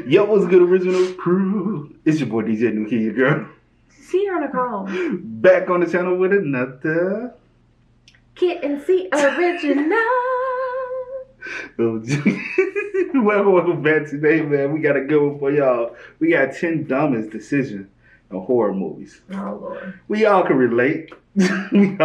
Yo, what's good, original crew? It's your boy DJ New Kid, girl. Sierra Nicole. Back on the channel with another Kid and C original. welcome back today, man. We got a good one for y'all. We got 10 dumbest decisions in horror movies. Oh, Lord. We all can relate. We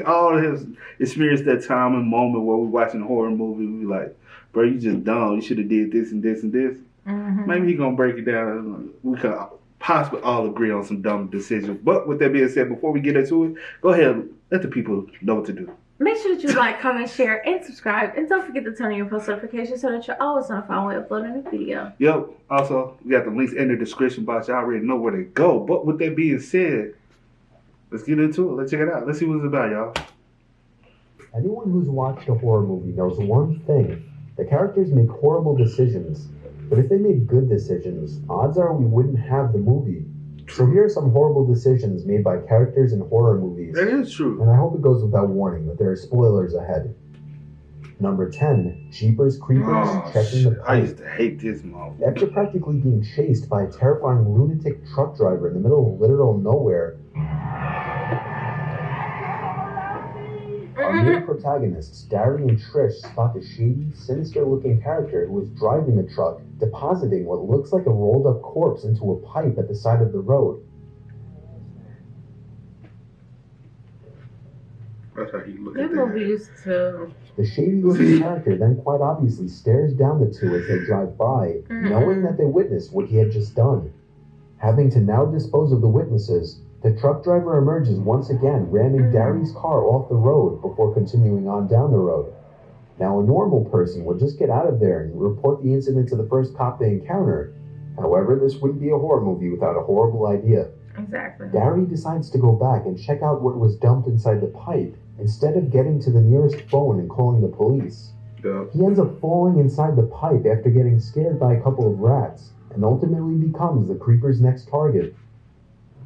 all have experienced that time and moment where we're watching a horror movie. We like, bro, you just dumb. You should have did this and this and this. Mm-hmm. Maybe he's going to break it down. We could possibly all agree on some dumb decisions. But with that being said, before we get into it, go ahead, let the people know what to do. Make sure that you like, comment, share, and subscribe. And don't forget to turn on your post notifications so that you're always notified when we upload a new video. Yep. Also, we got the links in the description box. Y'all already know where to go. But with that being said, let's get into it. Let's check it out. Let's see what it's about, y'all. Anyone who's watched a horror movie knows one thing. The characters make horrible decisions. But if they made good decisions, odds are we wouldn't have the movie. So here are some horrible decisions made by characters in horror movies. That is true. And I hope it goes without warning that there are spoilers ahead. Number 10, Jeepers Creepers checking the pipe. I used to hate this movie. After practically being chased by a terrifying lunatic truck driver in the middle of literal nowhere, our main protagonists, Darry and Trish, spot a shady, sinister-looking character who is driving the truck, depositing what looks like a rolled-up corpse into a pipe at the side of the road. That's how he looked That at movie that. used to. The shady-looking character then quite obviously stares down the two as they drive by, knowing that they witnessed what he had just done. Having to now dispose of the witnesses, the truck driver emerges once again, ramming Darry's car off the road before continuing on down the road. Now, a normal person would just get out of there and report the incident to the first cop they encounter. However, this wouldn't be a horror movie without a horrible idea. Exactly. Darry decides to go back and check out what was dumped inside the pipe, instead of getting to the nearest phone and calling the police. Yeah. He ends up falling inside the pipe after getting scared by a couple of rats, and ultimately becomes the creeper's next target.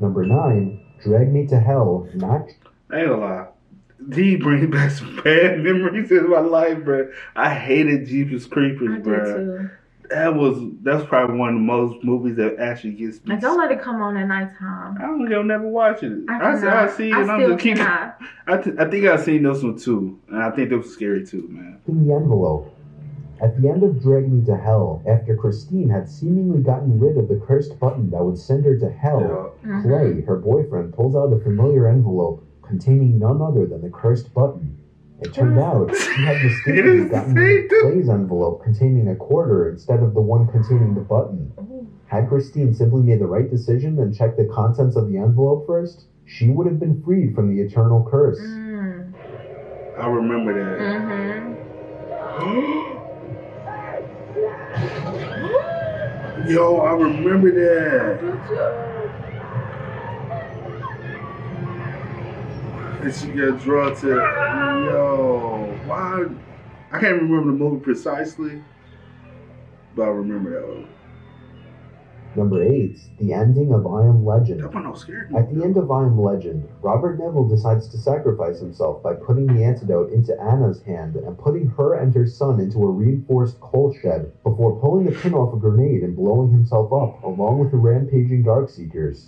Number 9, Drag Me to Hell, not... I ain't gonna lie. He brings back some bad memories in my life, bro. I hated Jeepers Creepers, I bro. did too. That's probably one of the most movies that actually gets me. And don't let it come on at nighttime. I don't know, never watch it. I see it. I And I'm still just keep. cannot. I think I've seen this one too, and I think that was scary too, man. in the envelope. At the end of Drag Me to Hell, after Christine had seemingly gotten rid of the cursed button that would send her to hell, Yeah. Clay, her boyfriend, pulls out a familiar envelope containing none other than the cursed button. It turned out he had mistakenly gotten rid of Clay's envelope containing a quarter instead of the one containing the button. Had Christine simply made the right decision and checked the contents of the envelope first, she would have been freed from the eternal curse. I remember that. Yo, I remember that. And she got drawn to. Yo, why? I can't remember the movie precisely, but I remember that one. Number 8, the ending of I Am Legend. That one don't scare At me. the end of I Am Legend, Robert Neville decides to sacrifice himself by putting the antidote into Anna's hand and putting her and her son into a reinforced coal shed before pulling the pin off a grenade and blowing himself up along with the rampaging Darkseekers.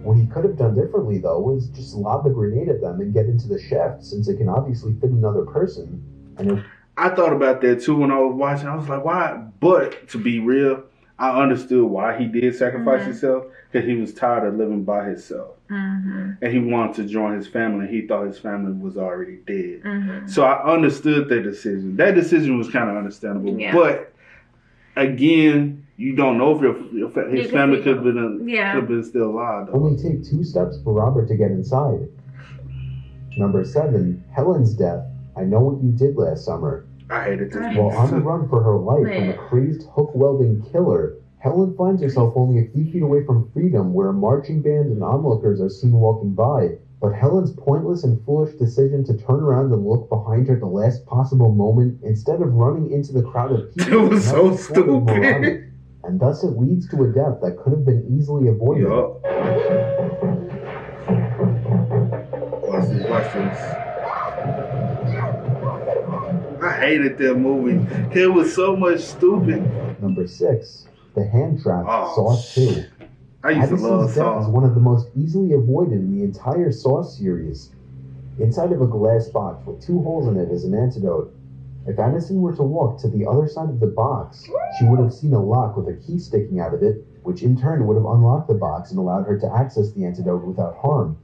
What he could have done differently, though, was just lob the grenade at them and get into the shaft, since it can obviously fit another person. And I thought about that too when I was watching. I was like, why? But to be real, I understood why he did sacrifice himself, because he was tired of living by himself. And he wanted to join his family. He thought his family was already dead. So I understood that decision. That decision was kind of understandable. Yeah. But again, you don't know if his family could have been still alive. Though. only take 2 steps for Robert to get inside. Number 7, Helen's death. I Know What You Did Last Summer. I hated this While on the movie. run for her life from a crazed hook-welding killer, Helen finds herself only a few feet away from freedom, where a marching band and onlookers are seen walking by. But Helen's pointless and foolish decision to turn around and look behind her at the last possible moment, instead of running into the crowd of people, It was so stupid. And thus it leads to a death that could have been easily avoided. Yup. Watch this. I hated that movie. It was so much stupid. Number 6, the hand trap, Oh, Saw 2. I used to love Addison's death is Saw. one of the most easily avoided in the entire Saw series. Inside of a glass box with 2 holes in it is an antidote. If Addison were to walk to the other side of the box, she would have seen a lock with a key sticking out of it, which in turn would have unlocked the box and allowed her to access the antidote without harm.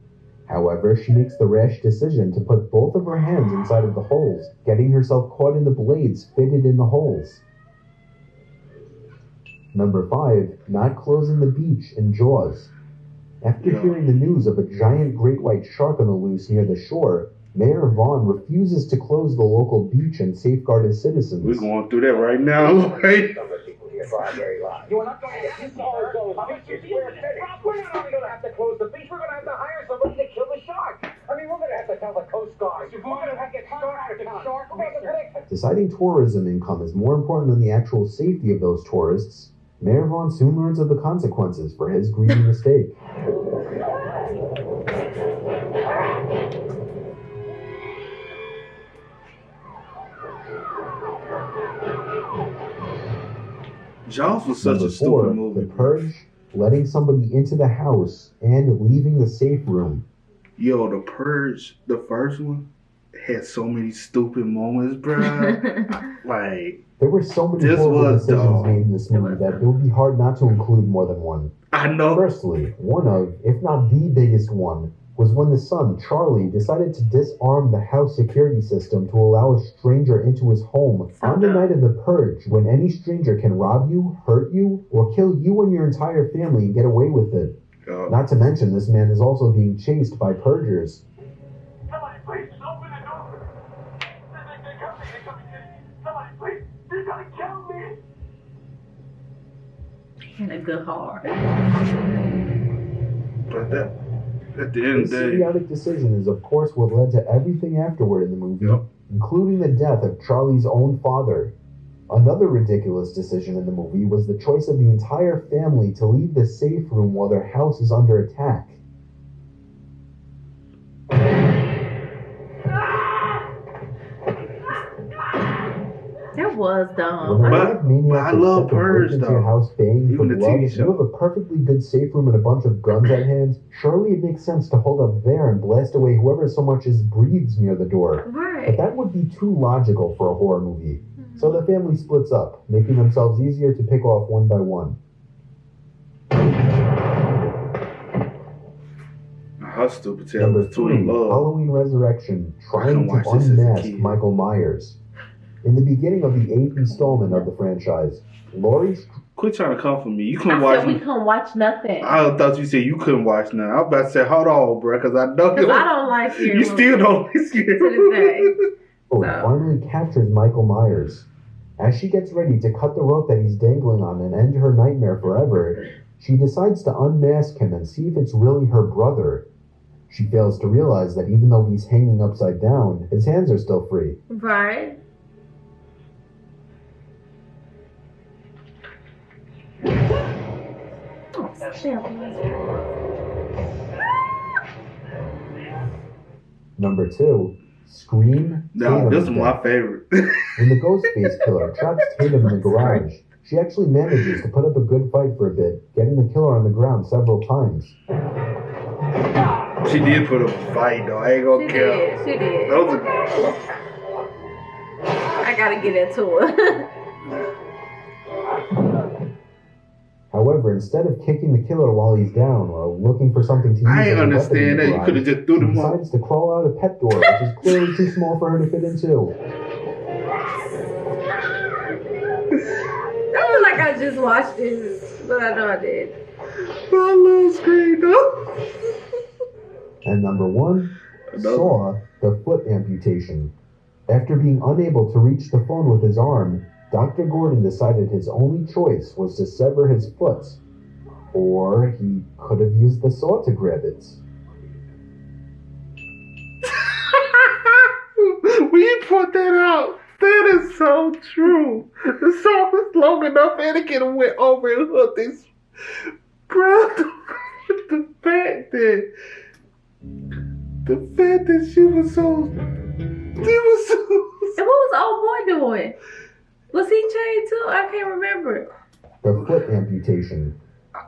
However, she makes the rash decision to put both of her hands inside of the holes, getting herself caught in the blades fitted in the holes. Number 5, not closing the beach in Jaws. After hearing the news of a giant great white shark on the loose near the shore, Mayor Vaughn refuses to close the local beach and safeguard his citizens. We're going through that right now, right? You are not going to get this all goes. We're not only going to have to close the beach, we're going to have to hire somebody to kill the shark. I mean, we're going to have to tell the Coast Guard. We're going to have to get started with shark research. Deciding tourism income is more important than the actual safety of those tourists, Mayor Vaughn soon learns of the consequences for his greedy mistake. Jaws was such Number a 4, stupid movie. The Purge, letting somebody into the house and leaving the safe room. Yo, The Purge, the first one, had so many stupid moments, bruh. Like, There were so many This horrible was decisions dumb. made in this movie that it would be hard not to include more than one. I know. Firstly, one of, if not the biggest one, was when the son, Charlie, decided to disarm the house security system to allow a stranger into his home on the night of the Purge, when any stranger can rob you, hurt you, or kill you and your entire family and get away with it. Not to mention, this man is also being chased by purgers. Somebody, please, open the door. They're coming. Somebody, please, they're going to kill me. And a good heart. But that, at the end of This the day, idiotic decision is, of course, what led to everything afterward in the movie, Yep. including the death of Charlie's own father. Another ridiculous decision in the movie was the choice of the entire family to leave the safe room while their house is under attack. That was dumb. When But- a lot of maniacs but I are love set to break Purge, into your though. house baying for Even the blood, TV if show. you have a perfectly good safe room and a bunch of guns at hand, surely it makes sense to hold up there and blast away whoever so much as breathes near the door. But Right. that would be too logical for a horror movie. So the family splits up, making themselves easier to pick off one by one. her stupid tail Number was too in 3, love. Halloween Resurrection, trying to watch this as a unmask kid. Michael Myers. In the beginning of the 8th installment of the franchise, Laurie Quit trying to come for me. You couldn't I watch said we me. couldn't watch nothing. I thought you said you couldn't watch none. I was about to say, hold on, bro, because I know Because I don't like scary you movies. still don't like scary To this day. movies. Oh, So- finally captures Michael Myers. As she gets ready to cut the rope that he's dangling on and end her nightmare forever, she decides to unmask him and see if it's really her brother. She fails to realize that even though he's hanging upside down, his hands are still free. Right. Oh, damn. Number 2, Scream No, this is Tatum's my death. favorite. When the Ghostface killer traps Tatum in the garage, she actually manages to put up a good fight for a bit, getting the killer on the ground several times. She did put up a fight, though. I ain't gonna She care. did. She did. Those are, I gotta get into it. However, instead of kicking the killer while he's down or looking for something to use I as ain't a weapon in understand the that. You garage, could have just threw she them up. decides to crawl out a pet door, which is clearly too small for her to fit into. I feel like I just watched this, but I know I did. I love Scream, though. And number 1, Another. Saw the foot amputation. After being unable to reach the phone with his arm, Dr. Gordon decided his only choice was to sever his foot. Or he could have used the saw to grab it. When you put that out, that is so true. The song was long enough, Anakin went over and hooked this. Bro, the fact that The fact that she was so. And what was the old boy doing? Was he chained too? I can't remember. The foot amputation.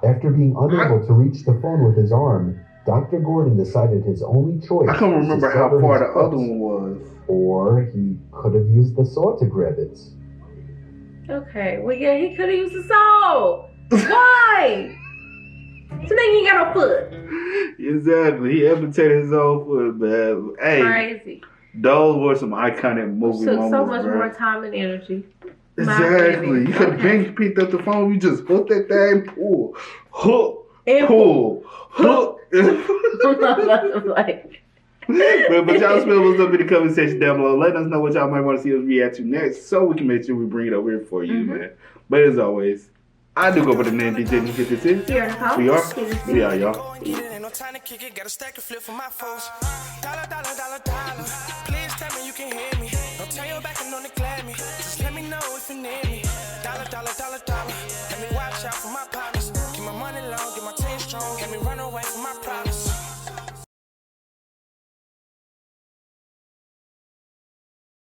After being unable to reach the phone with his arm, Dr. Gordon decided his only choice. I can't remember was to how sever far his the foot. other one was. Or he could have used the saw to grab it. Okay, well, yeah, he could have used the saw. Why? So then you got a foot. Exactly. He amputated his own foot, man. Hey, Crazy. those were some iconic movie Took moments, so much bro. more time and energy. Exactly. You could have been picked up the phone. You just hook that thing, pull, hook, And pull, hook. like, but y'all spill what's up in the comment section down below. Let us know what y'all might want to see us react to next, so we can make sure we bring it over here for you, man. But as always, I do go by the name DJ. You get this in? here in the house. We are. We are, y'all. Ain't no time to kick it, got a stack of flip for my folks. Dollar, dollar, dollar, dollar. Please tell me you can hear me. Don't turn your back and don't neglect me. Just let me know if you need me. Dollar, dollar, dollar, dollar. Let me watch out for my partners.